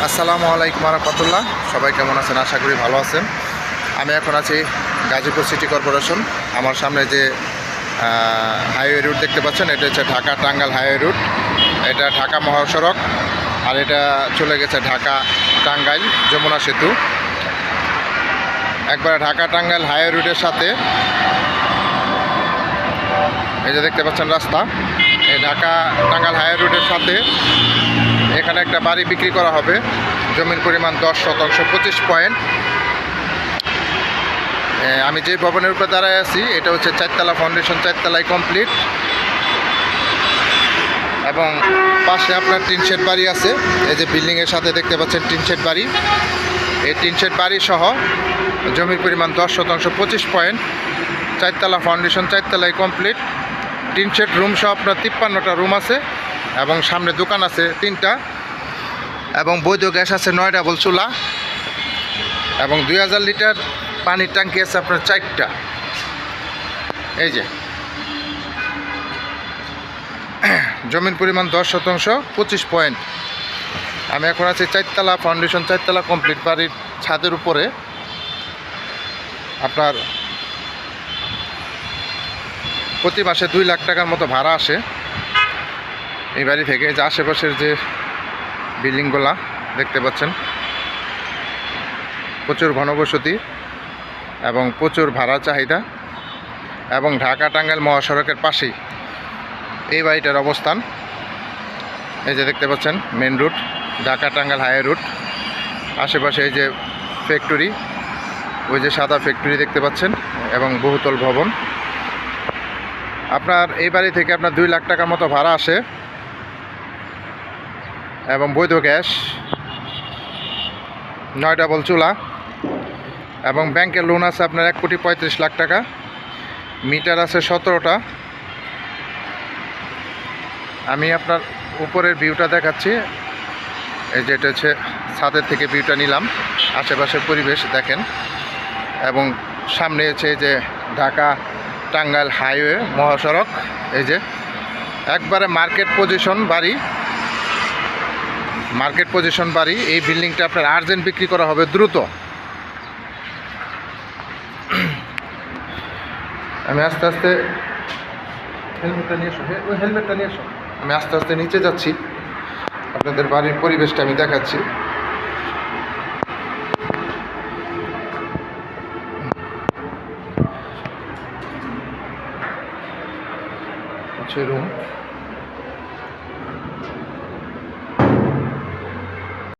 আসসালামু আলাইকুম রহমতুল্লাহ। সবাই কেমন আছেন? আশা করি ভালো আছেন। আমি এখন আছি গাজীপুর সিটি কর্পোরেশন। আমার সামনে যে হাইওয়ে রুট দেখতে পাচ্ছেন, এটা হচ্ছে ঢাকা টাঙ্গাইল হাইওয়ে রুট। এটা ঢাকা মহাসড়ক, আর এটা চলে গেছে ঢাকা টাঙ্গাইল যমুনা সেতু। একবারে ঢাকা টাঙ্গাইল হাইওয়ে রুটের সাথে এই যে দেখতে পাচ্ছেন রাস্তা, এই ঢাকা টাঙ্গাইল হাইওয়ে রুটের সাথে এখানে একটা বাড়ি বিক্রি করা হবে। জমির পরিমাণ 10% 25 পয়েন্ট। আমি যে ভবনের উপরে দাঁড়ায় আছি এটা হচ্ছে 4তলা ফাউন্ডেশন, 4তলায় কমপ্লিট, এবং পাশে আপনার টিন শেড বাড়ি আছে। এই যে বিল্ডিংয়ের সাথে দেখতে পাচ্ছেন টিন শেড বাড়ি। এই টিন শেড বাড়ি সহ জমির পরিমাণ 10% 25 পয়েন্ট। 4তলা ফাউন্ডেশন, 4তলায় কমপ্লিট। টিন শেড রুম সহ আপনার 53টা রুম আছে, এবং সামনে দোকান আছে 3টা, এবং বৈধ গ্যাস আছে 9 ডাবল চুলা, এবং 2000 লিটার পানির ট্যাঙ্কি আছে আপনার 4টা। এই যে জমির পরিমাণ 10% 25 পয়েন্ট। আমি এখন আছি 4তলা ফাউন্ডেশন, 4তলা কমপ্লিট বাড়ির ছাদের উপরে। আপনার প্রতি মাসে 2 লাখ টাকার মতো ভাড়া আসে এই বাড়ি থেকে। যে আশেপাশের যে বিল্ডিংগুলা দেখতে পাচ্ছেন, প্রচুর ঘনবসতি এবং প্রচুর ভাড়া চাহিদা, এবং ঢাকা টাঙ্গাইল মহাসড়কের পাশেই এই বাড়িটার অবস্থান। এই যে দেখতে পাচ্ছেন main route, Dhaka Tangail highway route. আশেপাশে এই যে ফ্যাক্টরি, ওই যে সাদা ফ্যাক্টরি দেখতে পাচ্ছেন, এবং বহুতল ভবন। আপনার এই বাড়ি থেকে আপনার 2 লাখ টাকার মতো ভাড়া আসে, এবং বৈধ গ্যাস, 9 ডাবল চুলা, এবং ব্যাংকের লোন আছে আপনার 1,35,00,000 টাকা। মিটার আছে 17টা। আমি আপনার উপরের ভিউটা দেখাচ্ছি। এই যে এটা হচ্ছে ছাদের থেকে ভিউটা নিলাম, আশেপাশের পরিবেশ দেখেন, এবং সামনে হচ্ছে যে ঢাকা টাঙ্গাইল হাইওয়ে মহাসড়ক। এই যে একবারে মার্কেট পজিশন বাড়ি, মার্কেট পজিশন বাড়ি। এই বিল্ডিংটা আপনার আর্জেন্ট বিক্রি করা হবে দ্রুত। আমি আস্তে আস্তে হেলমেটটা নিয়ে এসো, ওই হেলমেটটা নিয়ে এসো। আমি আস্তে আস্তে নিচে যাচ্ছি, আপনাদের বাড়ির পরিবেশটা আমি দেখাচ্ছি। রুম